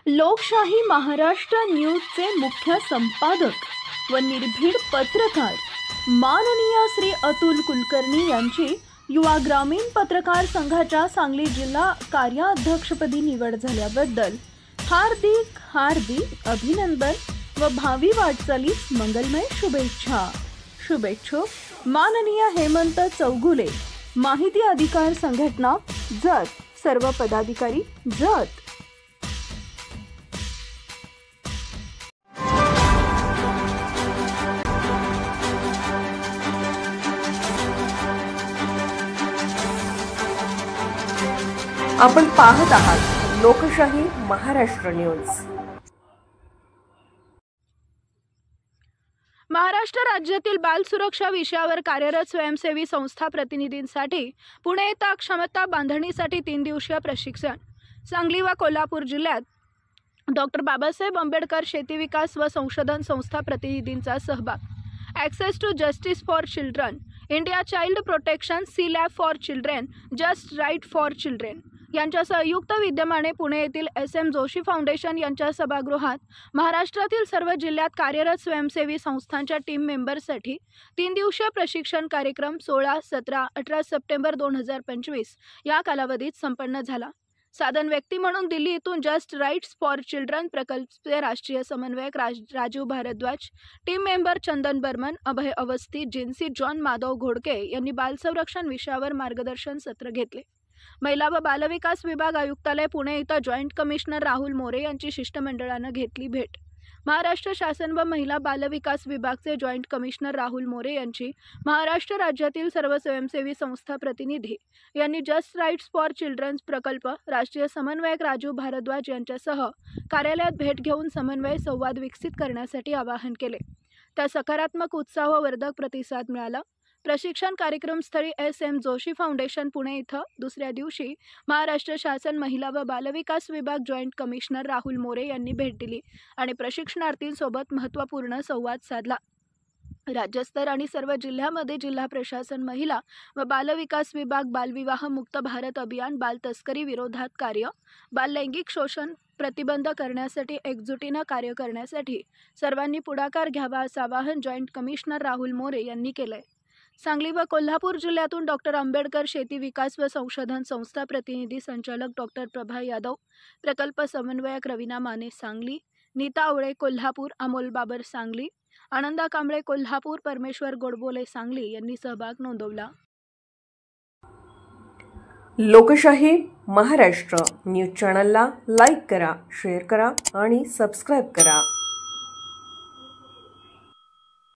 लोकशाही महाराष्ट्र न्यूजचे मुख्य संपादक व निर्भीड पत्रकार माननीय श्री अतुल कुलकर्णी यांची युवा ग्रामीण पत्रकार संघाच्या सांगली जिल्हा कार्याध्यक्षपदी निवड झाल्याबद्दल हार्दिक अभिनंदन व भावी वाटचालीस मंगलमय शुभेच्छा। शुभेच्छुक माननीय हेमंत चौगुले, माहिती अधिकार संघटना जत, सर्व पदाधिकारी जत। आपण पाहत आहात लोकशाही महाराष्ट्र न्यूज। महाराष्ट्र राज्यातील बाल सुरक्षा विषयावर कार्यरत स्वयंसेवी संस्था प्रतिनिधींसाठी पुणे येथे क्षमता बांधणीसाठी 3 दिवसीय प्रशिक्षण। सांगली व कोल्हापूर जिल्ह्यात डॉक्टर बाबासाहेब आंबेडकर शेती विकास व संशोधन संस्था प्रतिनिधींचा सहभाग। Access to justice for children, India child protection, C lab for children, just right for children यांच्या संयुक्त विद्यमाने पुणे येथील SM जोशी फाउंडेशन यांच्या सभागृहात महाराष्ट्रातील सर्व जिल्ह्यात कार्यरत स्वयंसेवी संस्थांच्या टीम मेंबर्ससाठी 3 दिवसीय प्रशिक्षण कार्यक्रम 16, 17, 18 सप्टेंबर 2025 या कालावधीत संपन्न झाला। साधन व्यक्ती म्हणून दिल्ली येथून जस्ट राईट्स फॉर चिल्ड्रन प्रकल्पचे राष्ट्रीय समन्वयक राजीव भारद्वाज, टीम मेंबर चंदन बर्मन, अभय अवस्थी, जिन्सी जॉन माधव घोडके यांनी बाल संरक्षण विषयावर मार्गदर्शन सत्र घेतले। महिला व बालविकास विभाग आयुक्तालय पुणे येथे जॉइंट कमिशनर राहुल मोरे यांची शिष्टमंडळाने घेतली भेट। महाराष्ट्र शासन व महिला बालविकास विभागचे जॉइंट कमिशनर राहुल मोरे यांची महाराष्ट्र राज्यातील सर्व स्वयंसेवी संस्था प्रतिनिधी यांनी जस्ट राईट्स फॉर चिल्ड्रन प्रकल्प राष्ट्रीय समन्वयक राजीव भारद्वाज यांच्यासह कार्यालयात भेट घेऊन समन्वय संवाद विकसित करण्यासाठी आवाहन केले। त्या सकारात्मक उत्साहवर्धक प्रतिसाद मिळाला। प्रशिक्षण कार्यक्रमस्थळी SM जोशी फाउंडेशन पुणे इथं दुसऱ्या दिवशी महाराष्ट्र शासन महिला व बालविकास विभाग जॉइंट कमिशनर राहुल मोरे यांनी भेट दिली आणि प्रशिक्षणार्थींसोबत महत्त्वपूर्ण संवाद साधला। राज्यस्तर आणि सर्व जिल्ह्यामध्ये जिल्हा प्रशासन महिला व बालविकास विभाग बालविवाह मुक्त भारत अभियान, बाल तस्करी विरोधात कार्य, बाल लैंगिक शोषण प्रतिबंध करण्यासाठी एकजुटीने कार्य करण्यासाठी सर्वांनी पुढाकार घ्यावा असं आवाहन जॉइंट कमिशनर राहुल मोरे यांनी केलंय। सांगली व कोल्हापूर जिल्ह्यातून डॉक्टर आंबेडकर शेती विकास व संशोधन संस्था प्रतिनिधी संचालक डॉक्टर प्रभा यादव, प्रकल्प समन्वयक रवीना माने सांगली, नीता आवळे कोल्हापूर, अमोल बाबर सांगली, आनंदा कांबळे कोल्हापूर, परमेश्वर गोडबोले सांगली यांनी सहभाग नोंदवला। लोकशाही महाराष्ट्र न्यूज चॅनलला लाईक करा, शेअर करा आणि सबस्क्राइब करा।